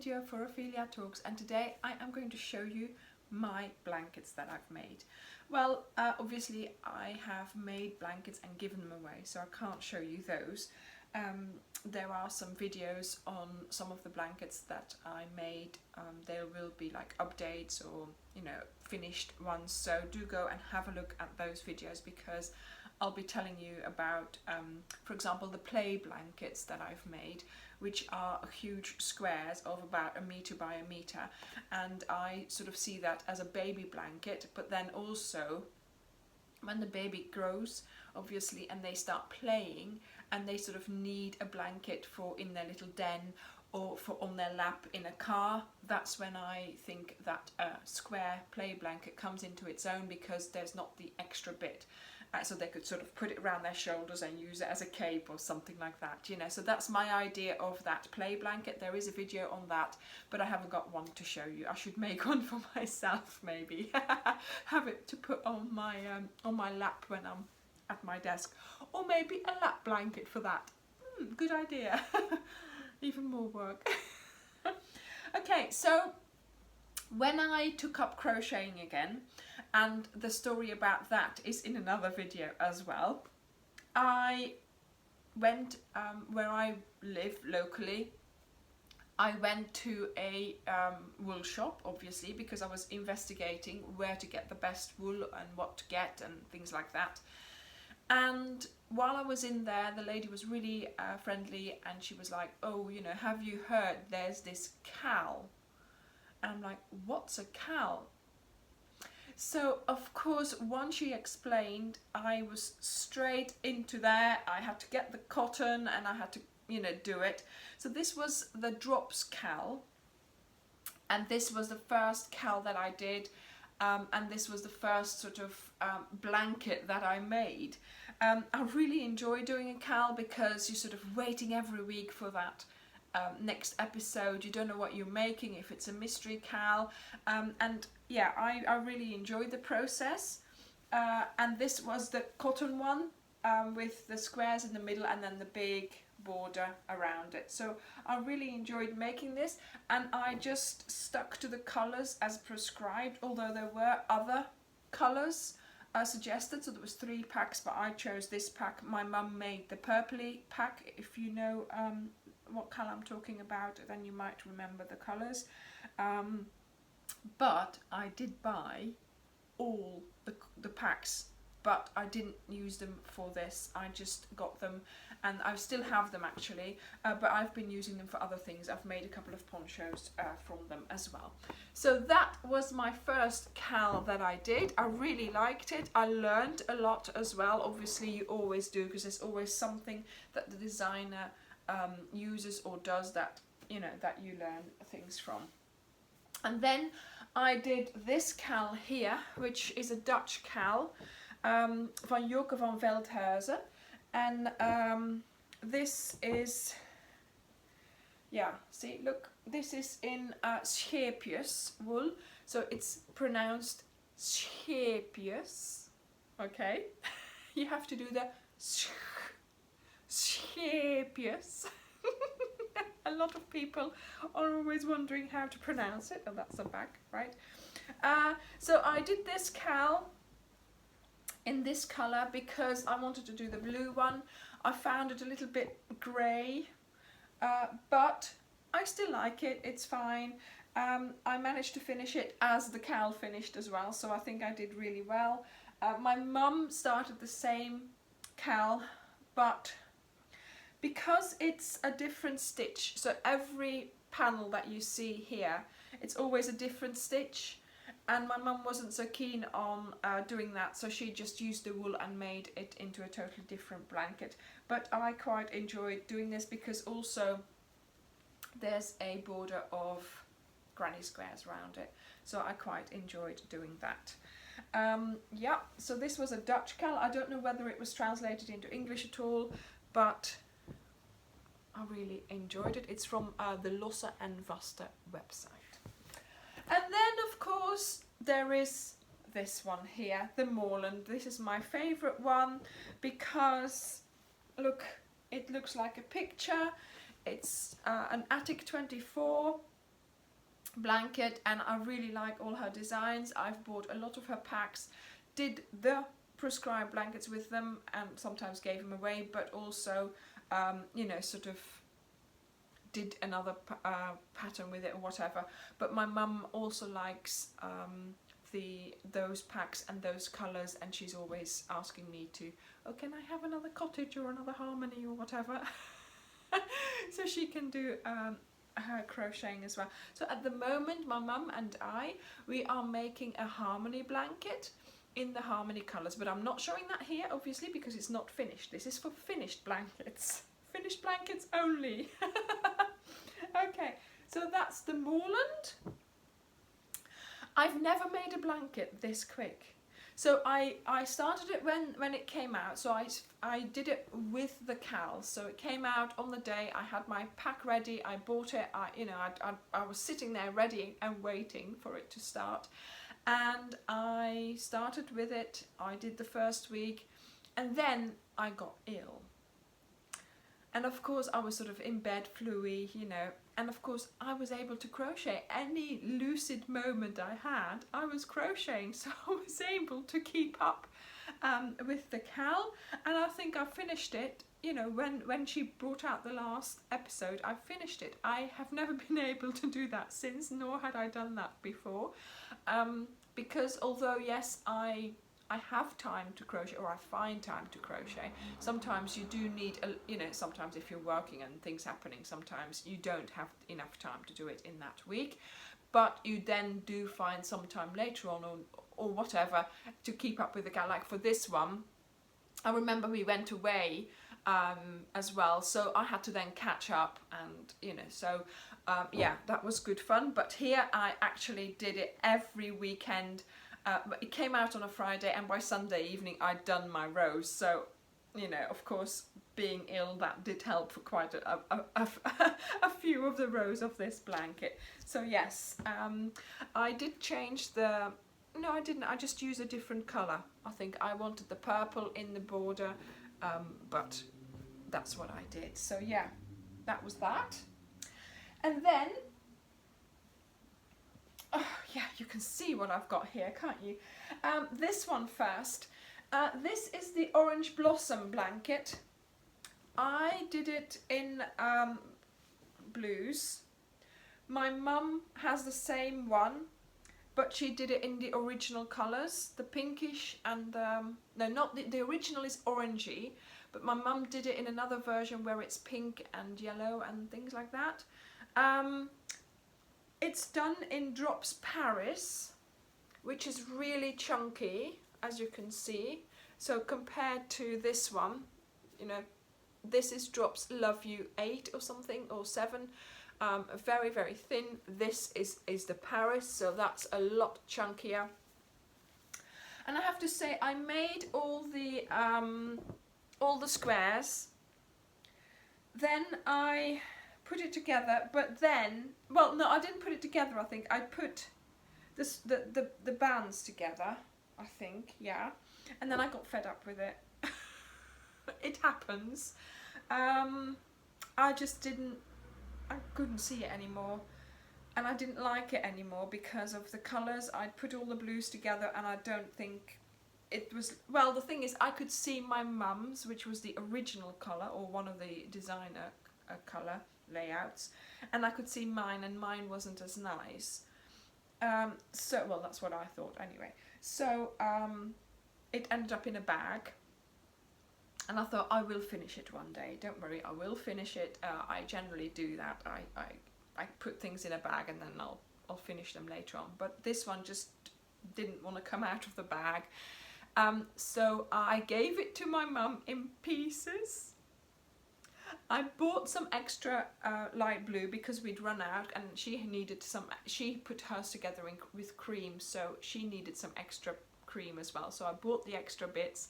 video for Ophelia Talks, and today I am going to show you my blankets that I've made. Well, obviously I have made blankets and given them away, so I can't show you those. There are some videos on some of the blankets that I made. There will be like updates or, you know, finished ones, so do go and have a look at those videos, because I'll be telling you about, for example, the play blankets that I've made, which are huge squares of about 1 meter by 1 meter, and I sort of see that as a baby blanket. But then also when the baby grows, obviously, and they start playing and they sort of need a blanket for in their little den or for on their lap in a car, that's when I think that a square play blanket comes into its own, because there's not the extra bit. So they could sort of put it around their shoulders and use it as a cape or something like that, you know. So that's my idea of that play blanket. There is a video on that, but I haven't got one to show you. I should make one for myself, maybe. Have it to put on my lap when I'm at my desk, or maybe a lap blanket for that. Good idea. Even more work. Okay, so when I took up crocheting again, and the story about that is in another video as well, I went, where I live locally, I went to a wool shop, obviously, because I was investigating where to get the best wool and what to get and things like that. And while I was in there, the lady was really friendly, and she was like, oh, you know, have you heard there's this cowl? And I'm like, what's a cowl? So of course, once she explained, I was straight into there. I had to get the cotton and I had to, you know, do it. So this was the drops cowl, and this was the first cowl that I did, and this was the first sort of blanket that I made. I really enjoy doing a cowl, because you're sort of waiting every week for that next episode. You don't know what you're making, if it's a mystery cowl, and yeah, I really enjoyed the process. And this was the cotton one, with the squares in the middle and then the big border around it. So I really enjoyed making this, and I just stuck to the colours as prescribed, although there were other colours suggested. So there was 3 packs, but I chose this pack. My mum made the purpley pack. If you know what colour I'm talking about, then you might remember the colours. But I did buy all the packs, but I didn't use them for this. I just got them, and I still have them actually, but I've been using them for other things. I've made a couple of ponchos from them as well. So that was my first cowl that I did. I really liked it. I learned a lot as well. Obviously you always do, because there's always something that the designer uses or does that, you know, that you learn things from. And then I did this cowl here, which is a Dutch cowl, van Joke van Veldhuizen, and this is, yeah, see, look, this is in scheepjes wool, so it's pronounced scheepjes, okay? You have to do the scheepjes. A lot of people are always wondering how to pronounce it. Oh, that's the back, right? So I did this cowl in this colour because I wanted to do the blue one. I found it a little bit grey, but I still like it. It's fine. I managed to finish it as the cowl finished as well, so I think I did really well. My mum started the same cowl, but because it's a different stitch, so every panel that you see here, it's always a different stitch, and my mum wasn't so keen on doing that, so she just used the wool and made it into a totally different blanket. But I quite enjoyed doing this, because also there's a border of granny squares around it, so I quite enjoyed doing that. Yeah, so this was a Dutch cowl. I don't know whether it was translated into English at all, but I really enjoyed it. It's from the Losse and Vaste website. And then of course there is this one here, the moorland. This is my favourite one, because look, it looks like a picture. It's an Attic 24 blanket, and I really like all her designs. I've bought a lot of her packs, did the prescribed blankets with them, and sometimes gave them away, but also you know, sort of did another pattern with it or whatever. But my mum also likes those packs and those colours, and she's always asking me to, oh, can I have another cottage or another harmony or whatever. So she can do her crocheting as well. So at the moment, my mum and we are making a harmony blanket in the harmony colours, but I'm not showing that here obviously because it's not finished. This is for finished blankets. Finished blankets only. Okay, so that's the moorland. I've never made a blanket this quick. So I started it when it came out, so I did it with the cal. So it came out on the day, I had my pack ready, I bought it, I was sitting there ready and waiting for it to start. And I started with it, I did the first week, and then I got ill. And of course I was sort of in bed, fluey, you know, and of course I was able to crochet. Any lucid moment I had, I was crocheting, so I was able to keep up with the cal. And I think I finished it, you know, when she brought out the last episode, I finished it. I have never been able to do that since, nor had I done that before. Because although, yes, I have time to crochet, or I find time to crochet. Sometimes you do need, you know, sometimes if you're working and things happening, sometimes you don't have enough time to do it in that week. But you then do find some time later on or whatever to keep up with the gal. Like for this one, I remember we went away as well, so I had to then catch up, and you know, so yeah, that was good fun. But here I actually did it every weekend. It came out on a Friday, and by Sunday evening I'd done my rows. So, you know, of course, being ill, that did help for quite a few of the rows of this blanket. So yes, I did change the... No, I didn't. I just used a different colour. I think I wanted the purple in the border, but that's what I did. So yeah, that was that. And then... Oh, yeah, you can see what I've got here, can't you? This one first. This is the Orange Blossom blanket. I did it in blues. My mum has the same one, but she did it in the original colours, the pinkish and no, not the original is orangey, but my mum did it in another version where it's pink and yellow and things like that. It's done in Drops Paris, which is really chunky, as you can see. So compared to this one, you know, this is Drops Love You 8 or something, or 7. Very, very thin. This is the Paris, so that's a lot chunkier. And I have to say, I made all the squares. Then I put it together, but then, well, no, I didn't put it together. I think I put this the bands together, I think, yeah, and then I got fed up with it. It happens. I just I couldn't see it anymore, and I didn't like it anymore because of the colours. I'd put all the blues together, and I don't think it was, well, the thing is, I could see my mum's, which was the original colour, or one of the designer colour layouts, and I could see mine, and mine wasn't as nice. So, well, that's what I thought anyway. So it ended up in a bag, and I thought, I will finish it one day, don't worry, I will finish it. I generally do that. I put things in a bag and then I'll finish them later on, but this one just didn't want to come out of the bag. So I gave it to my mum in pieces. I bought some extra light blue because we'd run out, and she needed some. She put hers together with cream, so she needed some extra cream as well. So I bought the extra bits,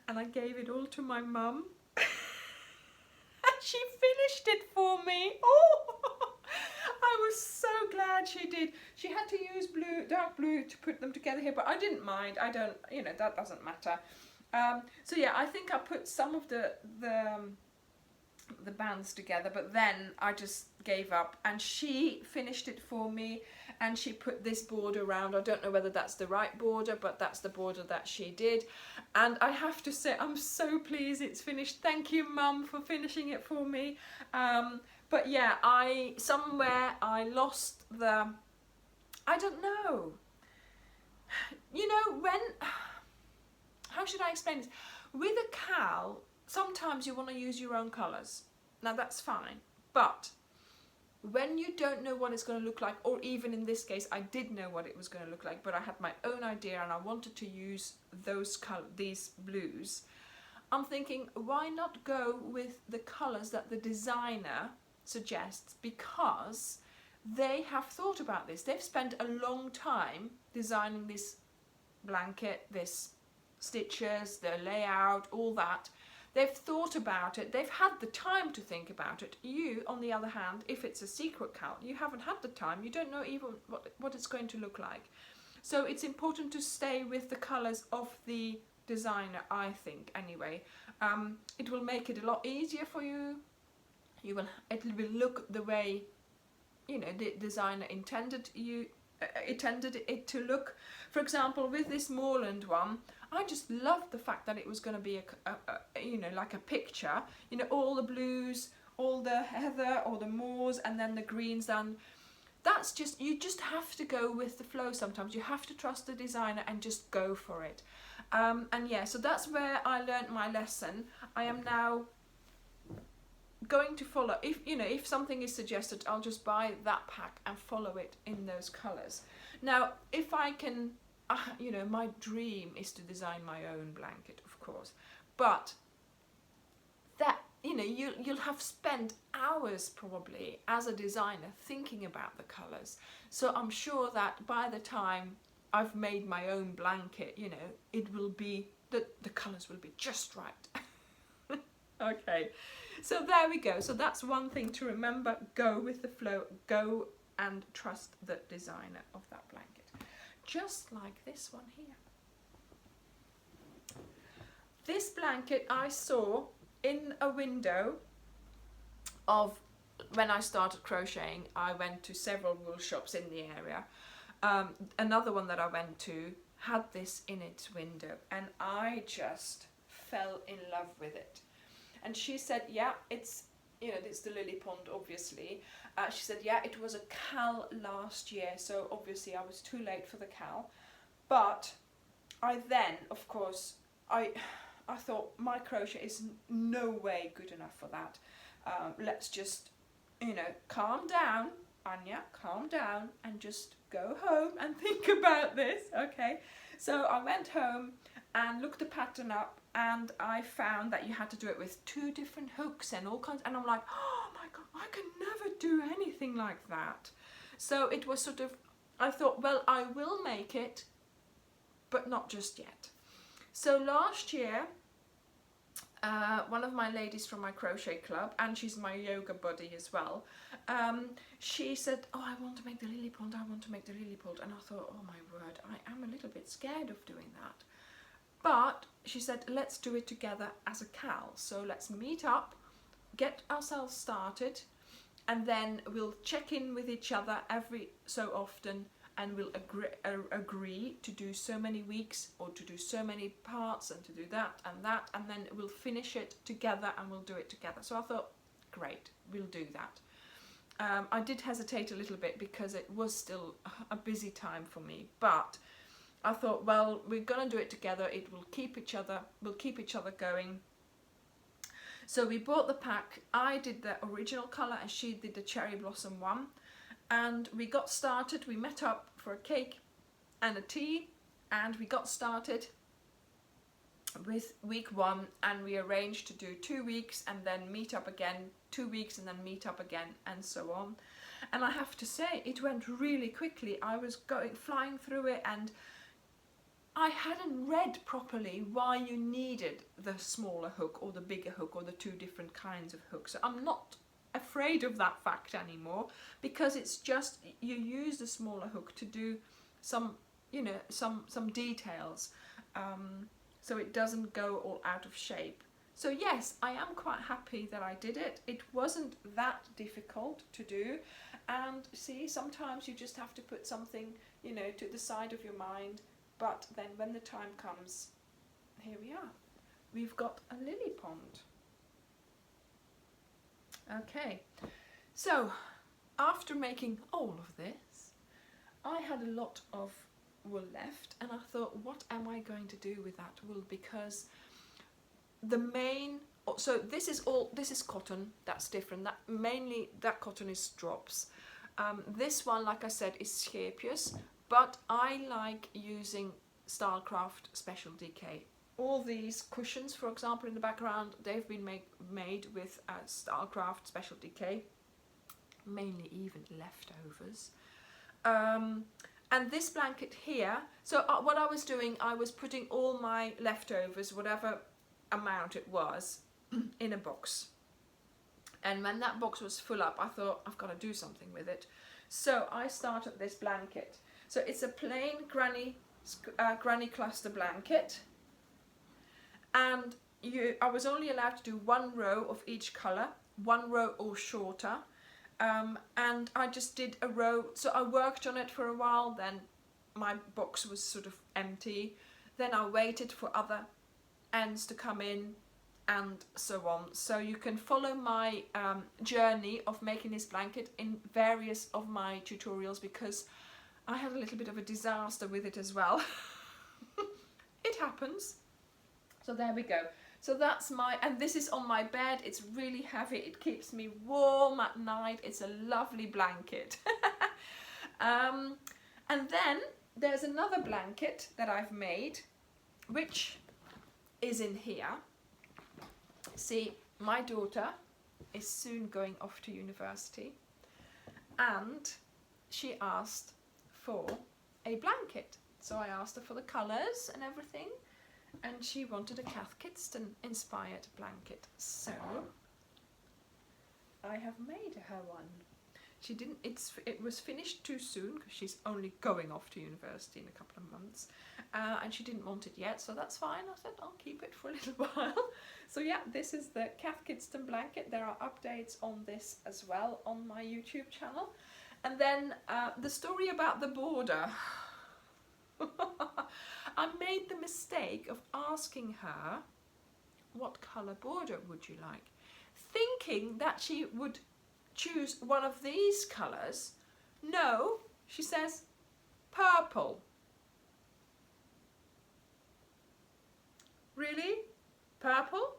and I gave it all to my mum. And she finished it for me. Oh, I was so glad she did. She had to use dark blue to put them together here, but I didn't mind. I don't, you know, that doesn't matter. So yeah, I think I put some of the the bands together, but then I just gave up, and she finished it for me, and she put this border around. I don't know whether that's the right border, but that's the border that she did, and I have to say I'm so pleased it's finished. Thank you, Mum, for finishing it for me. But yeah, I lost the, I don't know, you know, when, how should I explain this? With a cowl, sometimes you want to use your own colours. Now that's fine, but when you don't know what it's going to look like, or even in this case, I did know what it was going to look like, but I had my own idea and I wanted to use these blues. I'm thinking, why not go with the colours that the designer suggests, because they have thought about this. They've spent a long time designing this blanket, this stitches, the layout, all that. They've thought about it, they've had the time to think about it. You, on the other hand, if it's a secret cowl, you haven't had the time, you don't know even what it's going to look like. So it's important to stay with the colours of the designer, I think, anyway. It will make it a lot easier for you. It will look the way, you know, the designer intended it to look. For example, with this moorland one, I just loved the fact that it was going to be you know, like a picture, you know, all the blues, all the heather, all the moors, and then the greens. And that's just, you just have to go with the flow sometimes. You have to trust the designer and just go for it. And yeah, so that's where I learned my lesson. I am now going to follow, if something is suggested, I'll just buy that pack and follow it in those colours. Now, if I can, you know, my dream is to design my own blanket, of course, but that, you know, you'll have spent hours probably as a designer thinking about the colours. So I'm sure that by the time I've made my own blanket, you know, it will be, the colours will be just right. Okay, so there we go. So that's one thing to remember. Go with the flow, go and trust the designer of that blanket. Just like this one here. This blanket I saw in a window of, when I started crocheting, I went to several wool shops in the area. Another one that I went to had this in its window, and I just fell in love with it. And she said, yeah, it's, you know, it's the lily pond, obviously. She said, yeah, it was a cowl last year, so obviously I was too late for the cowl. But I then, of course, I thought my crochet is no way good enough for that. Let's just, you know, calm down, Anya, calm down, and just go home and think about this, okay? So I went home and looked the pattern up, and I found that you had to do it with 2 different hooks and all kinds, and I'm like, oh my god, I can never do anything like that. So it was sort of, I thought, well, I will make it, but not just yet. So last year, one of my ladies from my crochet club, and she's my yoga buddy as well, she said, oh, I want to make the lily pond, I want to make the lily pond. And I thought, oh my word, I am a little bit scared of doing that. But she said, let's do it together as a cowl. So let's meet up, get ourselves started, and then we'll check in with each other every so often, and we'll agree to do so many weeks, or to do so many parts, and to do that, and then we'll finish it together, and we'll do it together. So I thought, great, we'll do that. I did hesitate a little bit because it was still a busy time for me, but I thought, well, we're gonna do it together. It will keep each other, we'll keep each other going. So we bought the pack. I did the original colour and she did the cherry blossom one, and we got started. We met up for a cake and a tea, and we got started with week 1, and we arranged to do 2 weeks and then meet up again, 2 weeks and then meet up again, and so on. And I have to say, it went really quickly. I was flying through it, and I hadn't read properly why you needed the smaller hook or the bigger hook or the 2 different kinds of hooks. So I'm not afraid of that fact anymore, because it's just, you use the smaller hook to do some, you know, some details, so it doesn't go all out of shape. So yes, I am quite happy that I did it. It wasn't that difficult to do. And see, sometimes you just have to put something, you know, to the side of your mind. But then when the time comes, here we are. We've got a lily pond. Okay, so after making all of this, I had a lot of wool left, and I thought, what am I going to do with that wool? Because the main, so this is cotton, that's different. That cotton is drops. This one, like I said, is Scapious, but I like using Stylecraft Special DK. All these cushions, for example, in the background, they've been made with Stylecraft Special DK, mainly even leftovers. And this blanket here, so what I was doing, I was putting all my leftovers, whatever amount it was, in a box. And when that box was full up, I thought, I've got to do something with it. So I started this blanket. So it's a plain granny cluster blanket. And I was only allowed to do one row of each colour, one row or shorter. And I just did a row, so I worked on it for a while, then my box was sort of empty. Then I waited for other ends to come in and so on. So you can follow my journey of making this blanket in various of my tutorials, because I had a little bit of a disaster with it as well. It happens. So there we go. So that's and this is on my bed. It's really heavy. It keeps me warm at night. It's a lovely blanket. And then there's another blanket that I've made, which is in here. See, my daughter is soon going off to university, and she asked for a blanket. So I asked her for the colours and everything, and she wanted a Cath Kidston inspired blanket. So I have made her one. She didn't, it was finished too soon because she's only going off to university in a couple of months, and she didn't want it yet, so that's fine. I said I'll keep it for a little while. So yeah, this is the Cath Kidston blanket. There are updates on this as well on my YouTube channel. And then the story about the border. I made the mistake of asking her, what colour border would you like? Thinking that she would choose one of these colours. No, she says purple. Really? Purple?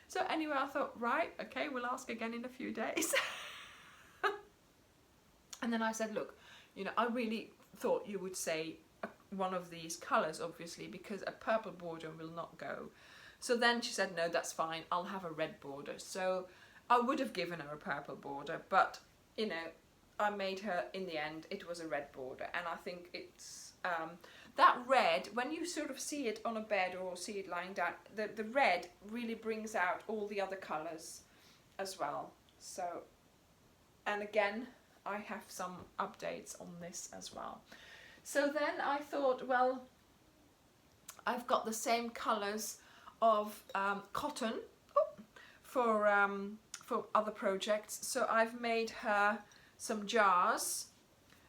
So anyway, I thought, right, okay, we'll ask again in a few days. And then I said, look, you know, I really thought you would say one of these colours, obviously, because a purple border will not go. So then she said, no, that's fine, I'll have a red border. So I would have given her a purple border, but, you know, I made her, in the end, it was a red border. And I think it's, that red, when you sort of see it on a bed or see it lying down, the red really brings out all the other colours as well. So, and again, I have some updates on this as well. So then I thought, well, I've got the same colours of cotton for other projects. So I've made her some jars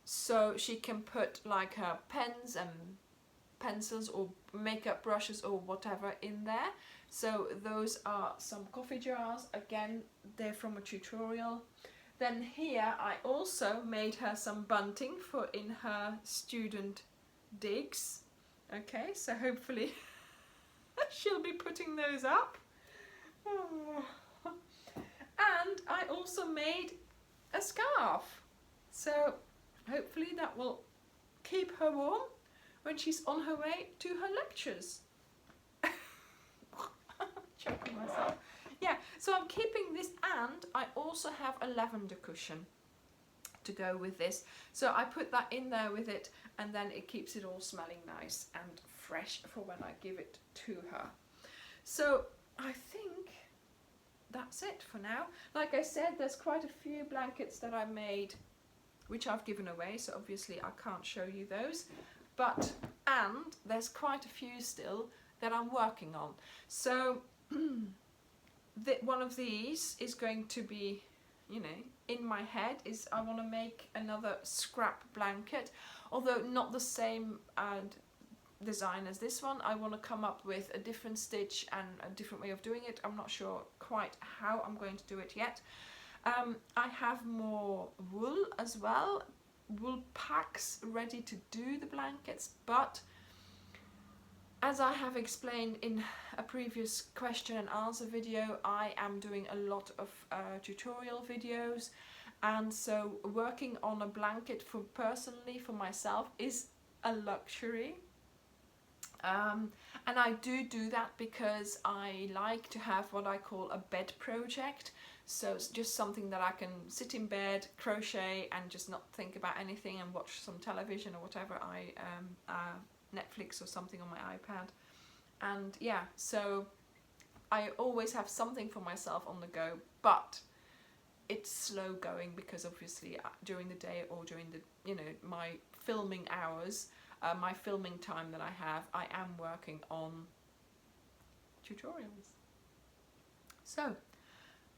so she can put like her pens and pencils or makeup brushes or whatever in there. So those are some coffee jars. Again, they're from a tutorial. Then here I also made her some bunting for in her student digs. Okay, so hopefully she'll be putting those up. Oh. And I also made a scarf. So hopefully that will keep her warm when she's on her way to her lectures. Choking myself. Yeah, so I'm keeping this, and I also have a lavender cushion to go with this. So I put that in there with it, and then it keeps it all smelling nice and fresh for when I give it to her. So I think that's it for now. Like I said, there's quite a few blankets that I made which I've given away, so obviously I can't show you those. But, and there's quite a few still that I'm working on. So one of these is going to be, you know, in my head is I want to make another scrap blanket, although not the same design as this one. I want to come up with a different stitch and a different way of doing it. I'm not sure quite how I'm going to do it yet. I have more wool as well, wool packs ready to do the blankets, but as I have explained in a previous question and answer video, I am doing a lot of tutorial videos, and so working on a blanket personally for myself is a luxury. And I do that because I like to have what I call a bed project. So it's just something that I can sit in bed, crochet, and just not think about anything and watch some television or whatever, Netflix or something on my iPad. And yeah, so I always have something for myself on the go, but it's slow going because obviously during the day or during the, you know, my filming hours, my filming time that I am working on tutorials. So,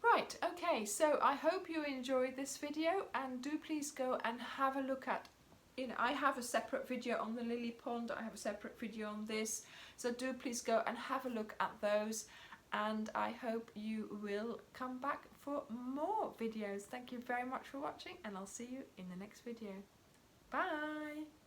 right, okay, so I hope you enjoyed this video, and do please go and have a look at, you know, I have a separate video on the lily pond, I have a separate video on this, so do please go and have a look at those, and I hope you will come back for more videos. Thank you very much for watching, and I'll see you in the next video. Bye!